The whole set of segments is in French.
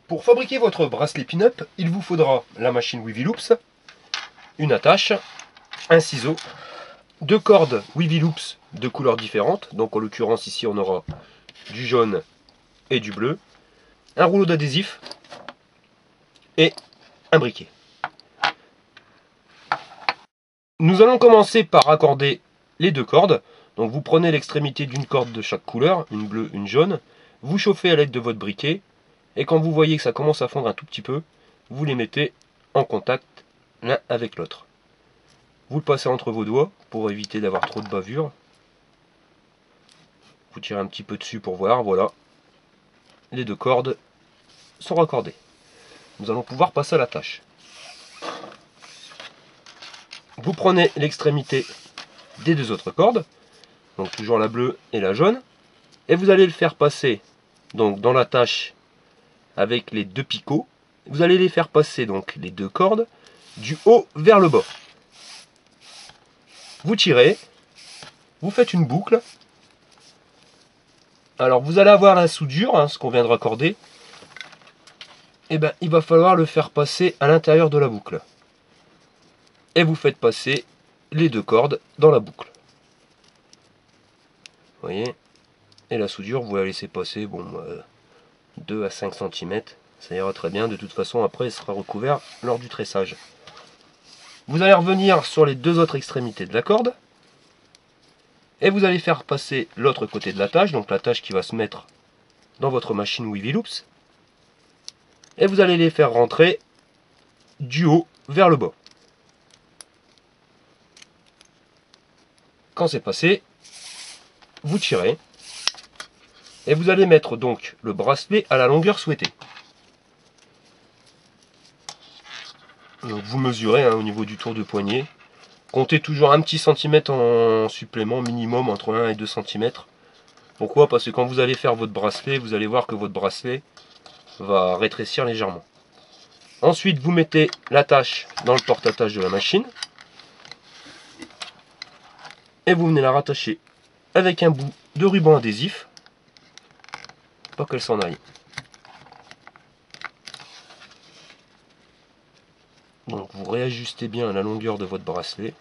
Pour fabriquer votre bracelet pin-up, il vous faudra la machine Wavy Loops, une attache, un ciseau, deux cordes Wavy Loops de couleurs différentes, donc en l'occurrence ici on aura du jaune et du bleu, un rouleau d'adhésif et un briquet. Nous allons commencer par raccorder les deux cordes. Donc vous prenez l'extrémité d'une corde de chaque couleur, une bleue, une jaune, vous chauffez à l'aide de votre briquet, et quand vous voyez que ça commence à fondre un tout petit peu, vous les mettez en contact l'un avec l'autre. Vous le passez entre vos doigts pour éviter d'avoir trop de bavure. Vous tirez un petit peu dessus pour voir, voilà. Les deux cordes sont raccordées. Nous allons pouvoir passer à la tâche. Vous prenez l'extrémité des deux autres cordes, donc toujours la bleue et la jaune, et vous allez le faire passer donc dans la tâche avec les deux picots. Vous allez les faire passer donc les deux cordes du haut vers le bas. Vous tirez, vous faites une boucle. Alors vous allez avoir la soudure, ce qu'on vient de raccorder. Et ben il va falloir le faire passer à l'intérieur de la boucle. Et vous faites passer les deux cordes dans la boucle. Vous voyez, et la soudure vous la laissez passer 2 à 5 cm, ça ira très bien. De toute façon après elle sera recouvert lors du tressage. Vous allez revenir sur les deux autres extrémités de la corde et vous allez faire passer l'autre côté de la tâche, donc la tâche qui va se mettre dans votre machine Wavy Loops, et vous allez les faire rentrer du haut vers le bas. Quand c'est passé, vous tirez et vous allez mettre donc le bracelet à la longueur souhaitée. Donc vous mesurez au niveau du tour de poignet. Comptez toujours un petit centimètre en supplément, minimum entre 1 et 2 cm. Pourquoi? Parce que quand vous allez faire votre bracelet, vous allez voir que votre bracelet va rétrécir légèrement. Ensuite, vous mettez l'attache dans le porte-attache de la machine. Et vous venez la rattacher avec un bout de ruban adhésif. Pas qu'elle s'en aille. Donc vous réajustez bien la longueur de votre bracelet.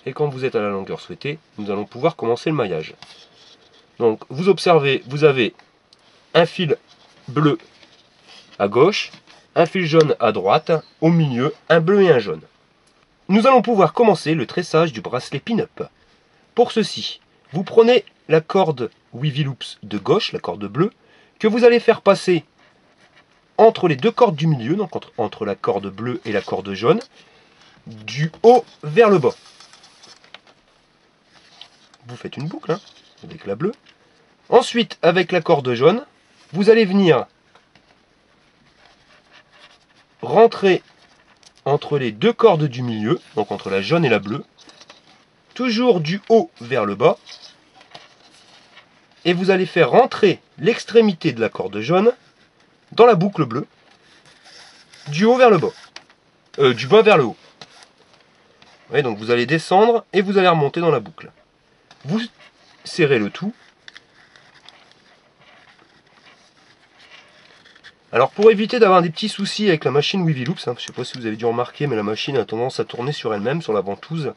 Et quand vous êtes à la longueur souhaitée, nous allons pouvoir commencer le maillage. Donc vous observez, vous avez un fil bleu à gauche, un fil jaune à droite, au milieu un bleu et un jaune. Nous allons pouvoir commencer le tressage du bracelet pin-up. Pour ceci, vous prenez la corde Wavy Loops de gauche, la corde bleue, que vous allez faire passer entre les deux cordes du milieu, donc entre la corde bleue et la corde jaune, du haut vers le bas. Vous faites une boucle avec la bleue. Ensuite, avec la corde jaune, vous allez venir rentrer entre les deux cordes du milieu, donc entre la jaune et la bleue, toujours du haut vers le bas, et vous allez faire rentrer l'extrémité de la corde jaune dans la boucle bleue, du haut vers le bas, du bas vers le haut. Ouais, donc vous allez descendre et vous allez remonter dans la boucle. Vous serrez le tout. Alors pour éviter d'avoir des petits soucis avec la machine Wavy Loops, je ne sais pas si vous avez dû remarquer, mais la machine a tendance à tourner sur elle-même, sur la ventouse.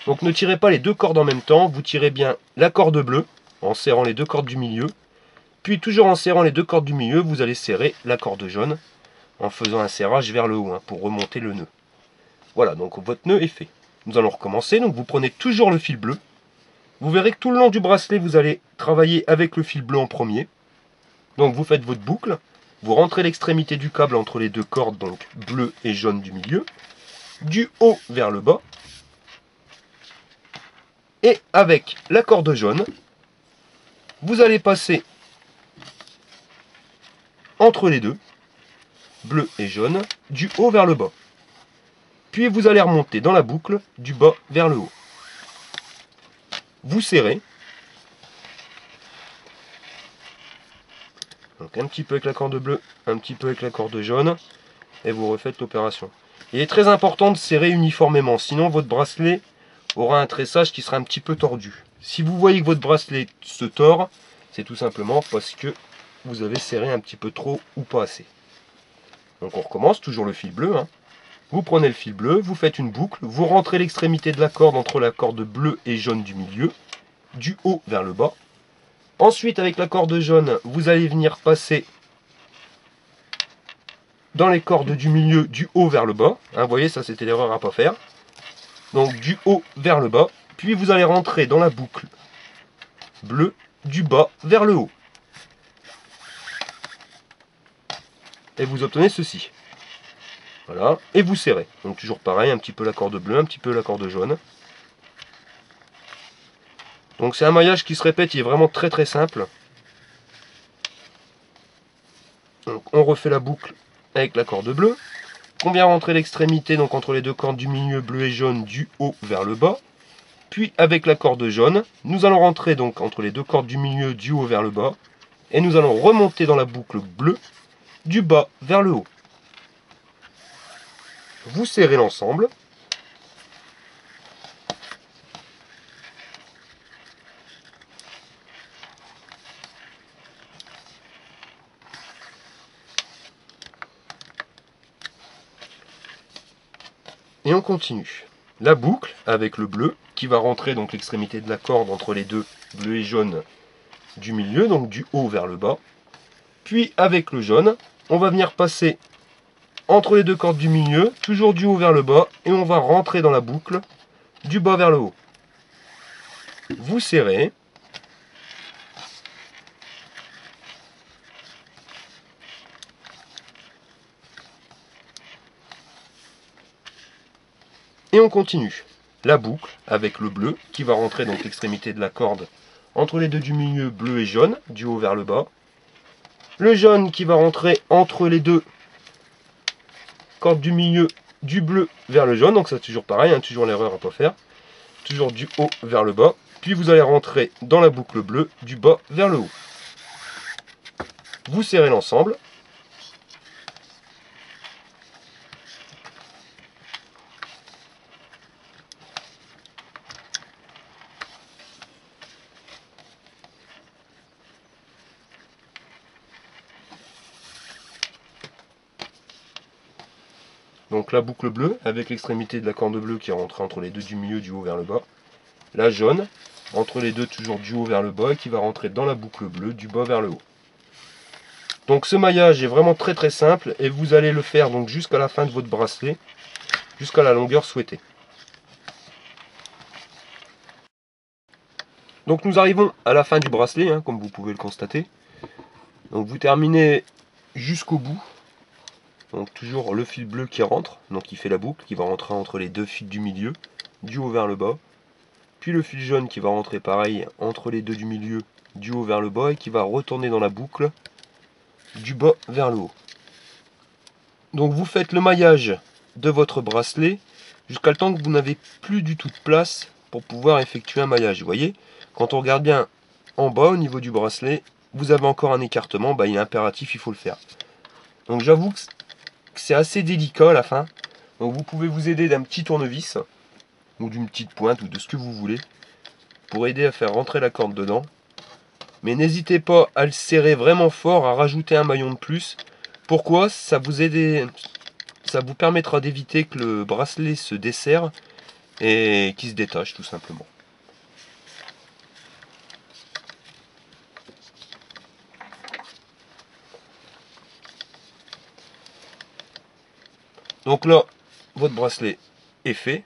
Donc ne tirez pas les deux cordes en même temps, vous tirez bien la corde bleue, en serrant les deux cordes du milieu, puis toujours en serrant les deux cordes du milieu, vous allez serrer la corde jaune, en faisant un serrage vers le haut, pour remonter le nœud. Voilà, donc votre nœud est fait. Nous allons recommencer, donc vous prenez toujours le fil bleu. Vous verrez que tout le long du bracelet, vous allez travailler avec le fil bleu en premier. Donc vous faites votre boucle, vous rentrez l'extrémité du câble entre les deux cordes, donc bleu et jaune du milieu, du haut vers le bas, et avec la corde jaune, vous allez passer entre les deux, bleu et jaune, du haut vers le bas. Puis vous allez remonter dans la boucle du bas vers le haut. Vous serrez. Donc un petit peu avec la corde bleue, un petit peu avec la corde jaune, et vous refaites l'opération. Il est très important de serrer uniformément, sinon votre bracelet aura un tressage qui sera un petit peu tordu. Si vous voyez que votre bracelet se tord, c'est tout simplement parce que vous avez serré un petit peu trop ou pas assez. Donc on recommence, toujours le fil bleu. Vous prenez le fil bleu, vous faites une boucle, vous rentrez l'extrémité de la corde entre la corde bleue et jaune du milieu, du haut vers le bas. Ensuite, avec la corde jaune, vous allez venir passer dans les cordes du milieu, du haut vers le bas. Vous voyez, ça c'était l'erreur à ne pas faire. Donc du haut vers le bas. Puis vous allez rentrer dans la boucle bleue, du bas vers le haut. Et vous obtenez ceci. Voilà. Et vous serrez. Donc toujours pareil, un petit peu la corde bleue, un petit peu la corde jaune. Donc c'est un maillage qui se répète, il est vraiment très très simple. Donc on refait la boucle avec la corde bleue. On vient rentrer l'extrémité donc entre les deux cordes du milieu bleu et jaune du haut vers le bas. Puis avec la corde jaune, nous allons rentrer donc entre les deux cordes du milieu du haut vers le bas. Et nous allons remonter dans la boucle bleue du bas vers le haut. Vous serrez l'ensemble. Et on continue. La boucle avec le bleu qui va rentrer donc l'extrémité de la corde entre les deux bleu et jaune du milieu, donc du haut vers le bas. Puis avec le jaune, on va venir passer entre les deux cordes du milieu, toujours du haut vers le bas, et on va rentrer dans la boucle du bas vers le haut. Vous serrez. Et on continue. La boucle avec le bleu qui va rentrer donc l'extrémité de la corde entre les deux du milieu bleu et jaune, du haut vers le bas. Le jaune qui va rentrer entre les deux cordes du milieu du bleu vers le jaune. Donc c'est toujours pareil, toujours l'erreur à ne pas faire. Toujours du haut vers le bas. Puis vous allez rentrer dans la boucle bleue du bas vers le haut. Vous serrez l'ensemble. Donc la boucle bleue avec l'extrémité de la corde bleue qui est rentrée entre les deux du milieu du haut vers le bas. La jaune entre les deux toujours du haut vers le bas et qui va rentrer dans la boucle bleue du bas vers le haut. Donc ce maillage est vraiment très très simple et vous allez le faire donc jusqu'à la fin de votre bracelet, jusqu'à la longueur souhaitée. Donc nous arrivons à la fin du bracelet, comme vous pouvez le constater. Donc vous terminez jusqu'au bout. Donc toujours le fil bleu qui rentre, donc qui fait la boucle, qui va rentrer entre les deux fils du milieu, du haut vers le bas. Puis le fil jaune qui va rentrer pareil entre les deux du milieu, du haut vers le bas, et qui va retourner dans la boucle, du bas vers le haut. Donc vous faites le maillage de votre bracelet jusqu'à le temps que vous n'avez plus du tout de place pour pouvoir effectuer un maillage. Vous voyez, quand on regarde bien en bas au niveau du bracelet, vous avez encore un écartement, il est impératif, il faut le faire. Donc j'avoue que c'est assez délicat à la fin. Donc vous pouvez vous aider d'un petit tournevis ou d'une petite pointe ou de ce que vous voulez pour aider à faire rentrer la corde dedans. Mais n'hésitez pas à le serrer vraiment fort, à rajouter un maillon de plus. Pourquoi? Ça vous permettra d'éviter que le bracelet se desserre et qu'il se détache tout simplement. Donc là, votre bracelet est fait.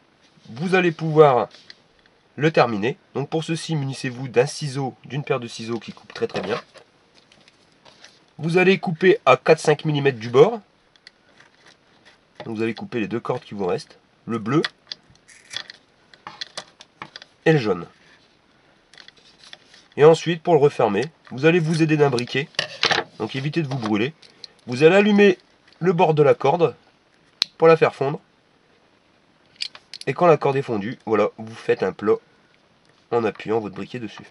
Vous allez pouvoir le terminer. Donc pour ceci, munissez-vous d'un ciseau, d'une paire de ciseaux qui coupe très très bien. Vous allez couper à 4-5 mm du bord. Donc vous allez couper les deux cordes qui vous restent. Le bleu et le jaune. Et ensuite, pour le refermer, vous allez vous aider d'un briquet. Donc évitez de vous brûler. Vous allez allumer le bord de la corde pour la faire fondre. Et quand la corde est fondue, voilà, vous faites un plat en appuyant votre briquet dessus.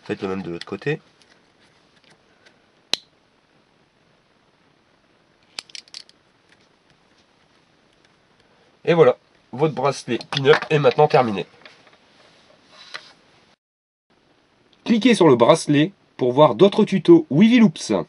Faites le même de l'autre côté. Et voilà, votre bracelet pin-up est maintenant terminé. cliquez sur le bracelet pour voir d'autres tutos Wiviloops.